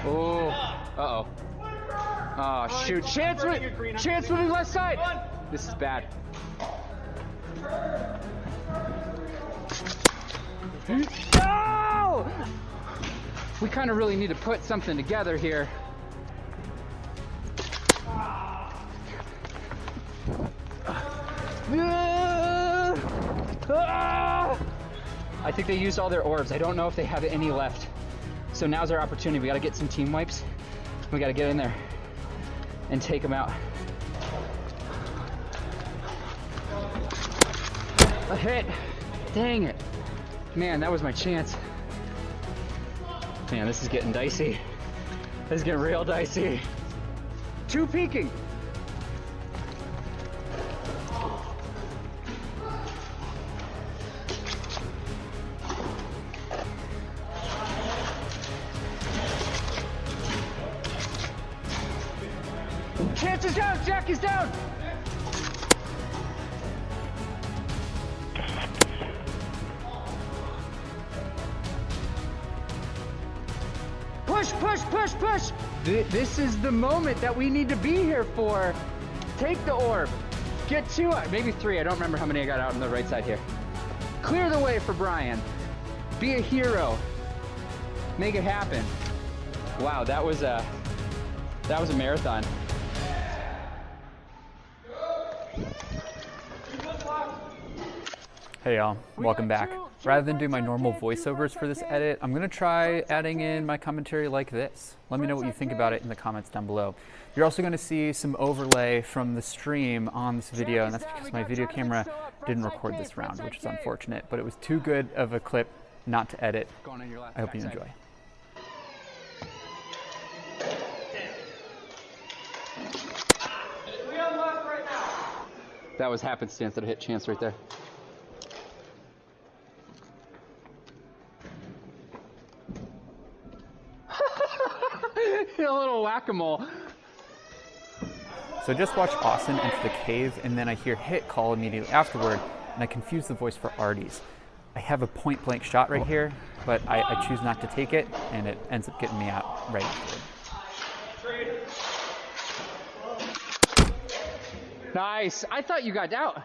Oh, uh-oh. Oh, shoot. Chance moving left side. This is bad. No! We kind of really need to put something together here. I think they used all their orbs. I don't know if they have any left. So now's our opportunity. We got to get some team wipes. We got to get in there and take them out. A hit. Dang it. Man, that was my chance. Man, this is getting dicey. This is getting real dicey. 2 peeking. Chance is down, Jack is down. Push, push, push, push. This is the moment that we need to be here for. Take the orb. Get 2, maybe 3. I don't remember how many I got out on the right side here. Clear the way for Brian. Be a hero. Make it happen. Wow, that was a marathon. Hey y'all, welcome back. Rather than do my normal voiceovers for this edit, I'm gonna try adding in my commentary like this. Let me know what you think about it in the comments down below. You're also gonna see some overlay from the stream on this video, and that's because my video camera didn't record this round, which is unfortunate, but it was too good of a clip not to edit. I hope you enjoy. That was happenstance that hit Chance right there. A little whack-a-mole. So I just watched Austin enter the cave, and then I hear hit call immediately afterward, and I confuse the voice for Artie's. I have a point-blank shot right here, but I choose not to take it, and it ends up getting me out right afterward. Nice. I thought you got out.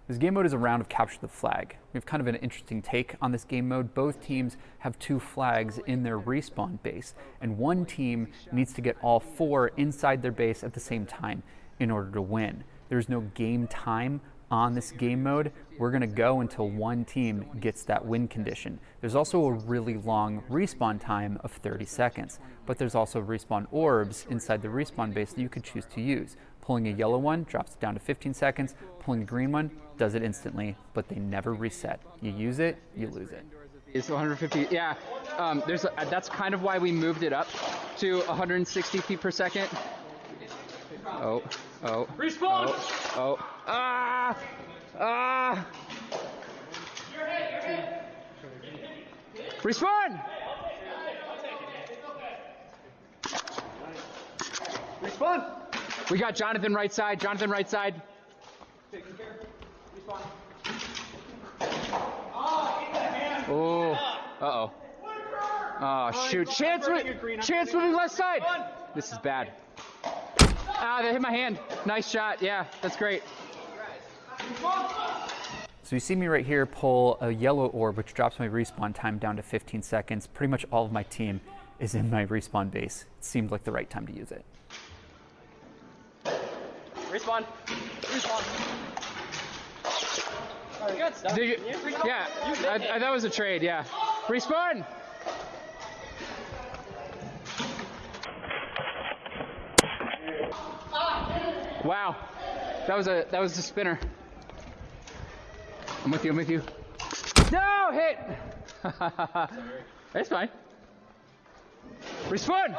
This game mode is a round of capture the flag. We have kind of an interesting take on this game mode. Both teams have 2 flags in their respawn base, and one team needs to get all 4 inside their base at the same time in order to win. There's no game time on this game mode. We're gonna go until one team gets that win condition. There's also a really long respawn time of 30 seconds, but there's also respawn orbs inside the respawn base that you could choose to use. Pulling a yellow one drops it down to 15 seconds. Pulling a green one does it instantly, but they never reset. You use it, you lose it. It's 150, yeah. That's kind of why we moved it up to 160 feet per second. Oh. Respawn! Oh. You're hit. Respawn! Respawn! We got Jonathan right side. Taking care. Respawn. Oh. Uh-oh. Oh, shoot. Chance moving left side. This is bad. They hit my hand. Nice shot. Yeah, that's great. So you see me right here pull a yellow orb, which drops my respawn time down to 15 seconds. Pretty much all of my team is in my respawn base. It seemed like the right time to use it. Respawn. Good stuff. Yeah, that was a trade, yeah. Respawn! Wow, that was a spinner. I'm with you. No, hit! That's fine. Respawn!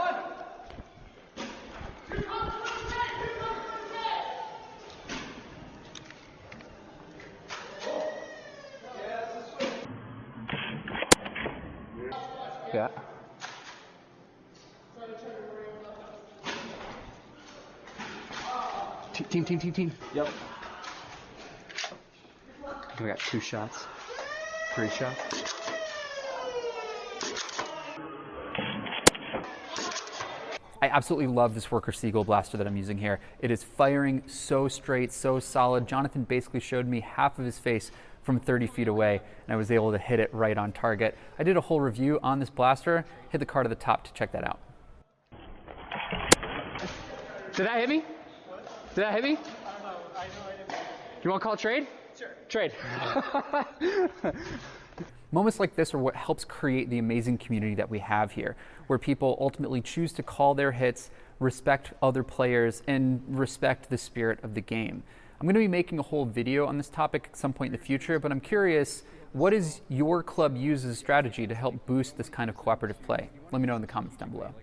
Yeah. Team. Yep. We got 2 shots. 3 shots. I absolutely love this worker Seagull blaster that I'm using here. It is firing so straight, so solid. Jonathan basically showed me half of his face from 30 feet away, and I was able to hit it right on target. I did a whole review on this blaster. Hit the card at the top to check that out. Did that hit me? Did that hit me? You want to call trade? Sure. Trade. Moments like this are what helps create the amazing community that we have here, where people ultimately choose to call their hits, respect other players, and respect the spirit of the game. I'm going to be making a whole video on this topic at some point in the future, but I'm curious, what does your club use as a strategy to help boost this kind of cooperative play? Let me know in the comments down below.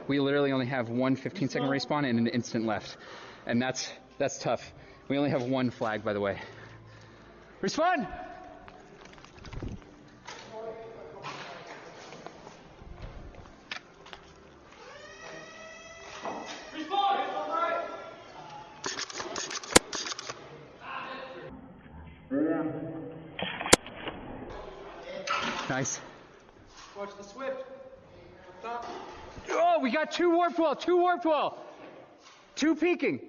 We literally only have one 15-second respawn and an instant left, and that's tough. We only have one flag, by the way. Respawn! Nice. Watch the Swift. Top. Oh, we got two warped well. Two peeking.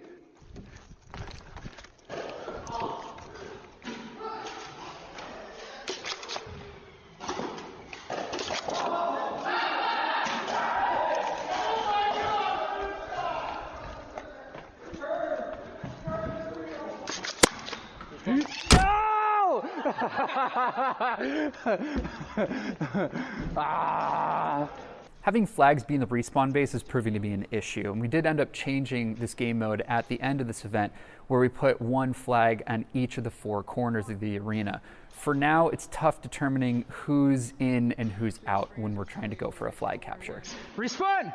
Having flags be in the respawn base is proving to be an issue, and we did end up changing this game mode at the end of this event where we put one flag on each of the four corners of the arena. For now, it's tough determining who's in and who's out when we're trying to go for a flag capture. Respawn!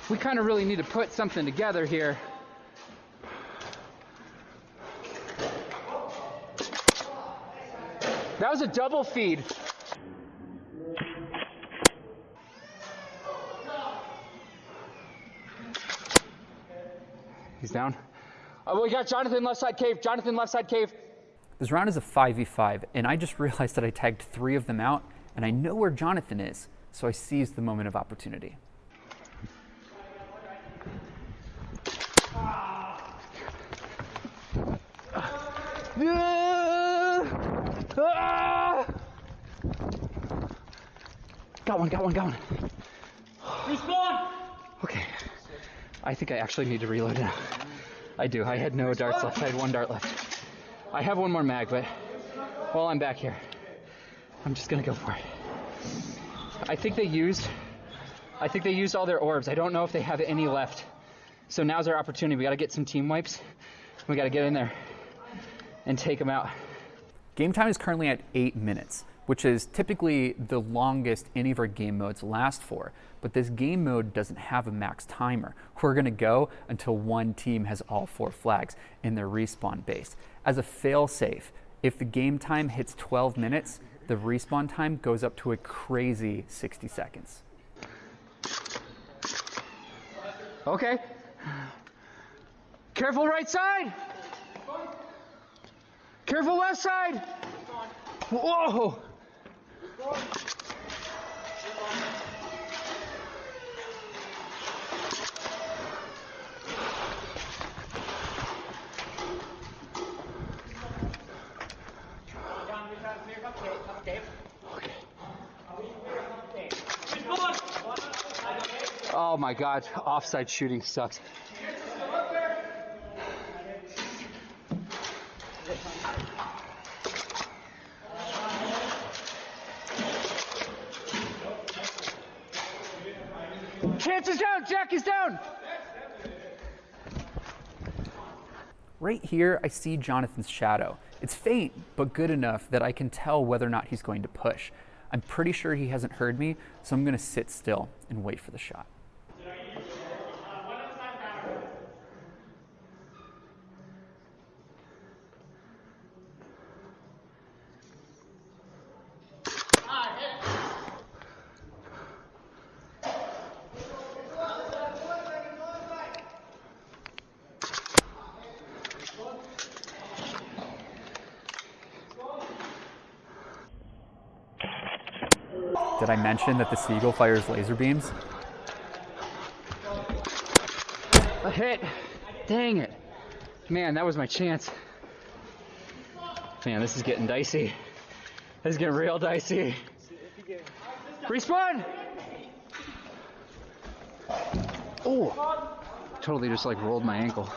We kind of really need to put something together here. That was a double feed. He's down. Oh, we got Jonathan left side cave. Jonathan left side cave. This round is a 5v5, and I just realized that I tagged 3 of them out, and I know where Jonathan is, so I seized the moment of opportunity. Got one. Respawn! Okay. I think I actually need to reload now. I do. I had no darts left. I had 1 dart left. I have 1 more mag, but while I'm back here, I'm just gonna go for it. I think they used all their orbs. I don't know if they have any left. So now's our opportunity. We gotta get some team wipes. We gotta get in there and take them out. Game time is currently at 8 minutes, which is typically the longest any of our game modes last for. But this game mode doesn't have a max timer. We're gonna go until one team has all 4 flags in their respawn base. As a fail-safe, if the game time hits 12 minutes, the respawn time goes up to a crazy 60 seconds. Okay. Careful right side. Careful left side. Whoa. Oh my God, offside shooting sucks. Chance is down, Jack is down. Right here, I see Jonathan's shadow. It's faint, but good enough that I can tell whether or not he's going to push. I'm pretty sure he hasn't heard me, so I'm gonna sit still and wait for the shot. Did I mention that the Seagull fires laser beams? A hit. Dang it. Man, that was my chance. Man, this is getting dicey. This is getting real dicey. Respawn! Oh, totally just like rolled my ankle.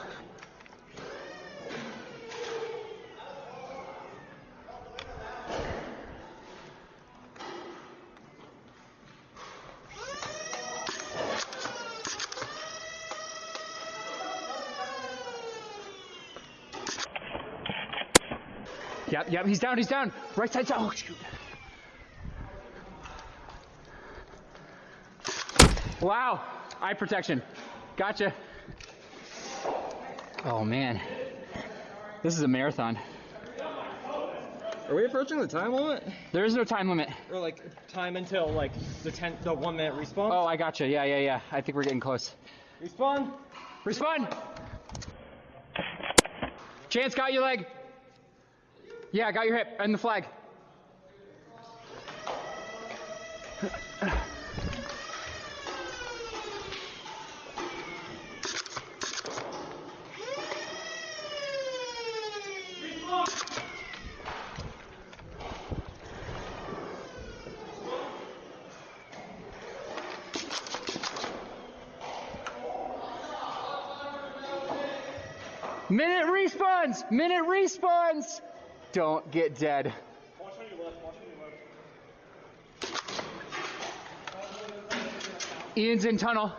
Yep, he's down. Right side, oh shoot. Wow, eye protection. Gotcha. Oh man, this is a marathon. Are we approaching the time limit? There is no time limit. Or like time until like the 1 minute respawn? Oh, I gotcha, yeah. I think we're getting close. Respawn! Chance, got your leg. Yeah, got your hip and the flag. Minute respawns! Don't get dead. Watch on your left. Ian's in tunnel.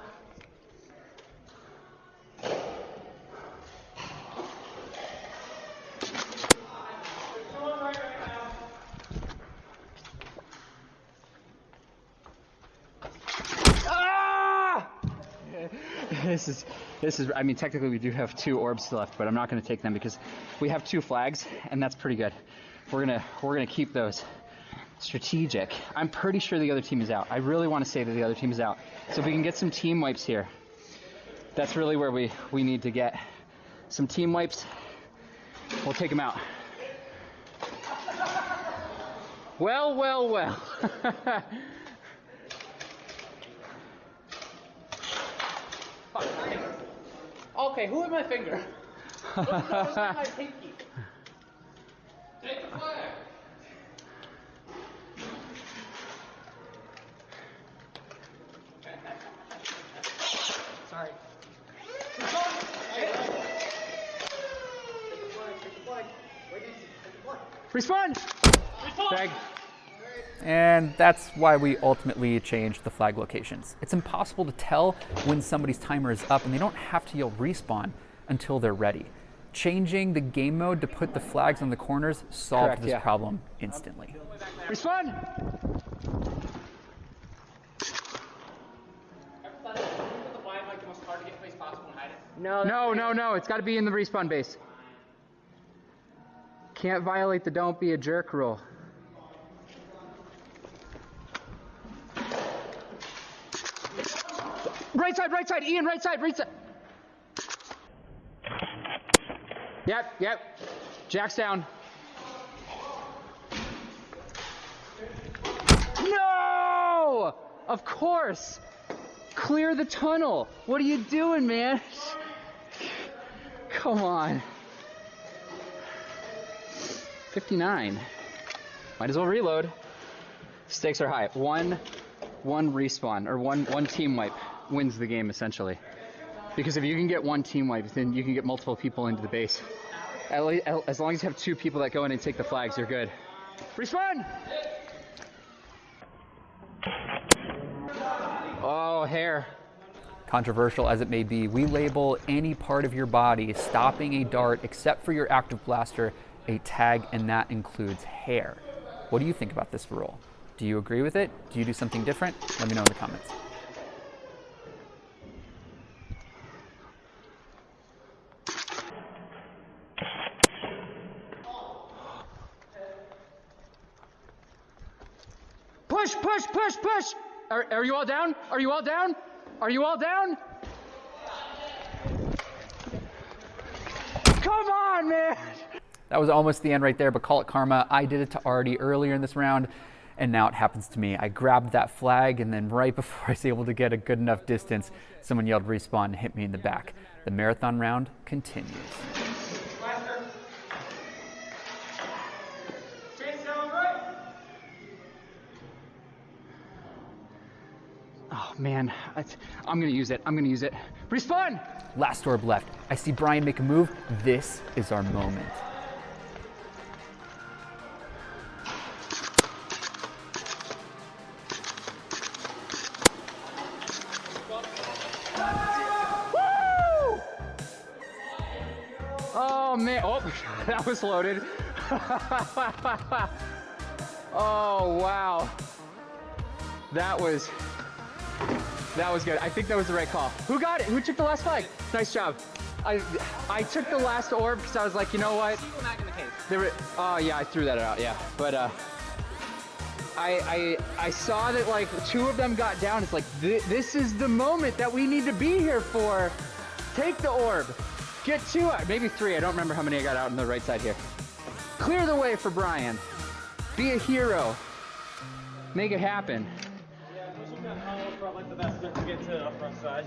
This is, I mean, technically we do have 2 orbs left, but I'm not going to take them because we have 2 flags, and that's pretty good. We're gonna keep those strategic. I'm pretty sure the other team is out. I really want to say that the other team is out. So if we can get some team wipes here, that's really where we need to get some team wipes. We'll take them out. Well. Okay, who hit my finger? Where's my pinky? Take the flag. Sorry. Respawn! Flag. And that's why we ultimately changed the flag locations. It's impossible to tell when somebody's timer is up, and they don't have to yell respawn until they're ready. Changing the game mode to put the flags on the corners solved this problem instantly. Respawn! No, it's got to be in the respawn base. Can't violate the don't be a jerk rule. Right side, Ian, right side. Yep. Jack's down. No! Of course. Clear the tunnel. What are you doing, man? Come on. 59. Might as well reload. Stakes are high. One respawn, or one team wipe wins the game, essentially. Because if you can get one team wipe, then you can get multiple people into the base. As long as you have 2 people that go in and take the flags, you're good. Respawn! Oh, hair. Controversial as it may be, we label any part of your body stopping a dart except for your active blaster a tag, and that includes hair. What do you think about this rule? Do you agree with it? Do you do something different? Let me know in the comments. Push! Are you all down? Are you all down? Come on, man! That was almost the end right there, but call it karma. I did it to Artie earlier in this round, and now it happens to me. I grabbed that flag, and then right before I was able to get a good enough distance, someone yelled respawn and hit me in the back. The The marathon round continues. Oh man, I'm gonna use it. I'm gonna use it. Respawn! Last orb left. I see Brian make a move. This is our moment. Woo! Oh man, oh, that was loaded. Oh wow. That was good. I think that was the right call. Who got it? Who took the last flag? Nice job. I took the last orb because I was like, you know what? Seagull back in the case. Oh yeah, I threw that out. Yeah, but I saw that like 2 of them got down. It's like this is the moment that we need to be here for. Take the orb. Get 2, maybe 3. I don't remember how many I got out on the right side here. Clear the way for Brian. Be a hero. Make it happen. Yeah, pushing that hollow felt like the best bit to get to the front side.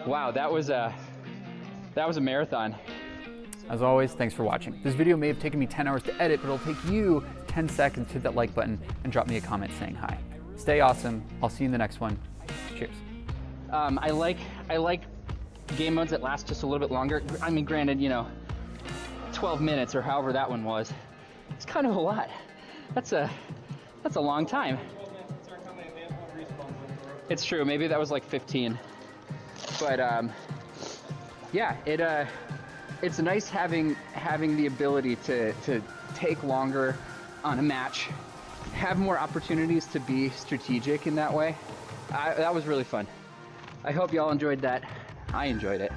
Wow, that was a marathon. As always, thanks for watching. This video may have taken me 10 hours to edit, but it'll take you 10 seconds to hit that like button and drop me a comment saying hi. Stay awesome. I'll see you in the next one. Cheers. I like game modes that last just a little bit longer. I mean, granted, 12 minutes or however that one was. It's kind of a lot. That's a long time. It's true. Maybe that was like 15. But yeah, it's nice having the ability to take longer on a match, have more opportunities to be strategic in that way. That was really fun. I hope y'all enjoyed that. I enjoyed it.